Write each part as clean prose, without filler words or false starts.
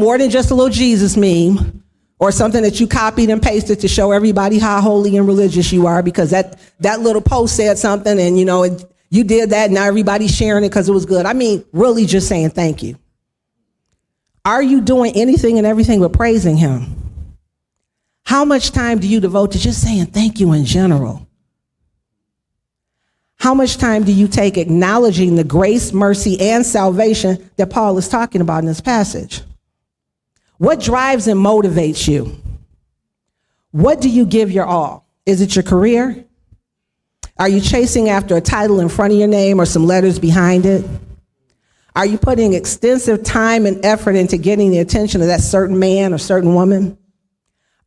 more than just a little Jesus meme or something that you copied and pasted to show everybody how holy and religious you are because that little post said something and, you did that and now everybody's sharing it because it was good. I mean, really just saying thank you. Are you doing anything and everything but praising him? How much time do you devote to just saying thank you in general? How much time do you take acknowledging the grace, mercy, and salvation that Paul is talking about in this passage? What drives and motivates you? What do you give your all? Is it your career? Are you chasing after a title in front of your name or some letters behind it? Are you putting extensive time and effort into getting the attention of that certain man or certain woman?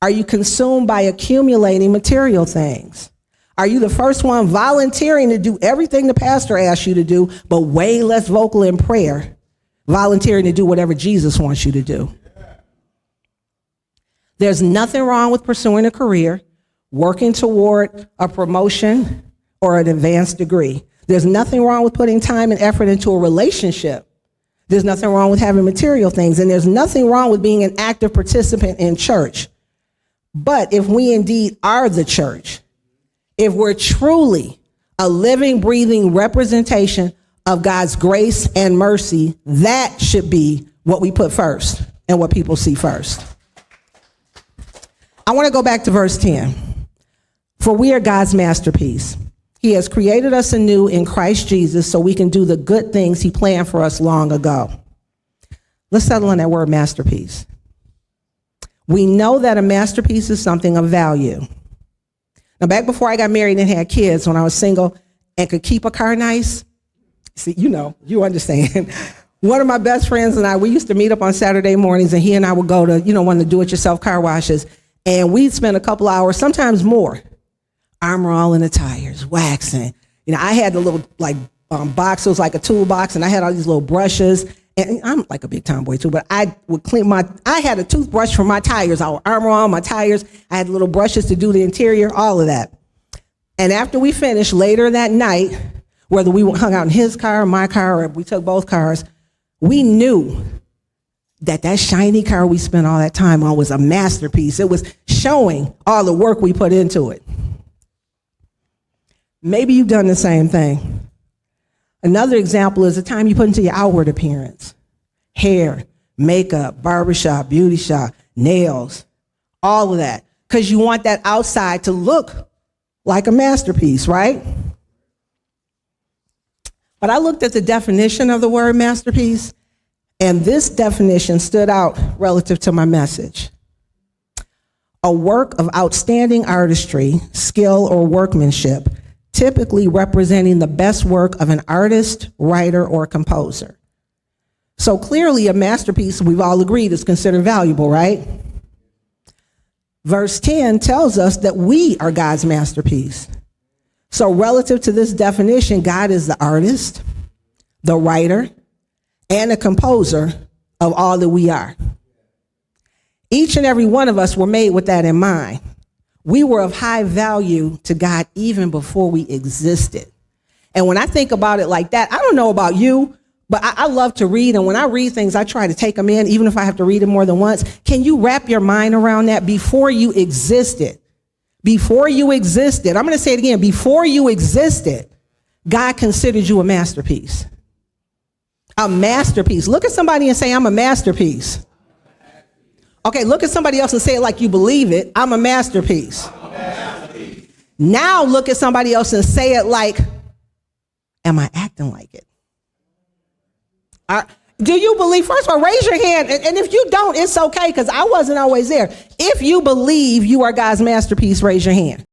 Are you consumed by accumulating material things? Are you the first one volunteering to do everything the pastor asks you to do, but way less vocal in prayer, volunteering to do whatever Jesus wants you to do? There's nothing wrong with pursuing a career, working toward a promotion or an advanced degree. There's nothing wrong with putting time and effort into a relationship. There's nothing wrong with having material things, and there's nothing wrong with being an active participant in church. But if we indeed are the church, if we're truly a living, breathing representation of God's grace and mercy, that should be what we put first and what people see first. I want to go back to verse 10. For we are God's masterpiece. He has created us anew in Christ Jesus so we can do the good things he planned for us long ago. Let's settle on that word masterpiece. We know that a masterpiece is something of value. Now, back before I got married and had kids, when I was single and could keep a car nice, see, you understand. One of my best friends and I, we used to meet up on Saturday mornings, and he and I would go to, one of the do-it-yourself car washes, and we'd spend a couple hours, sometimes more, Armor All in the tires, waxing. I had the little box, it was like a toolbox, and I had all these little brushes. And I'm like a big tomboy too, but I would I had a toothbrush for my tires. I would Armor All my tires. I had little brushes to do the interior, all of that. And after we finished later that night, whether we hung out in his car, my car, or we took both cars, we knew that shiny car we spent all that time on was a masterpiece. It was showing all the work we put into it. Maybe you've done the same thing. Another example is the time you put into your outward appearance. Hair, makeup, barbershop, beauty shop, nails, all of that. Because you want that outside to look like a masterpiece, right? But I looked at the definition of the word masterpiece, and this definition stood out relative to my message. A work of outstanding artistry, skill, or workmanship, typically representing the best work of an artist, writer, or composer. So clearly a masterpiece, we've all agreed, is considered valuable, right? Verse 10 tells us that we are God's masterpiece. So relative to this definition, God is the artist, the writer, and the composer of all that we are. Each and every one of us were made with that in mind. We were of high value to God even before we existed. And when I think about it like that, I don't know about you, but I love to read. And when I read things, I try to take them in, even if I have to read it more than once. Can you wrap your mind around that? Before you existed, I'm going to say it again. Before you existed, God considered you a masterpiece. A masterpiece. Look at somebody and say, I'm a masterpiece. Okay, look at somebody else and say it like you believe it. I'm a masterpiece. Now look at somebody else and say it like, am I acting like it? Do you believe? First of all, raise your hand. And if you don't, it's okay, because I wasn't always there. If you believe you are God's masterpiece, raise your hand.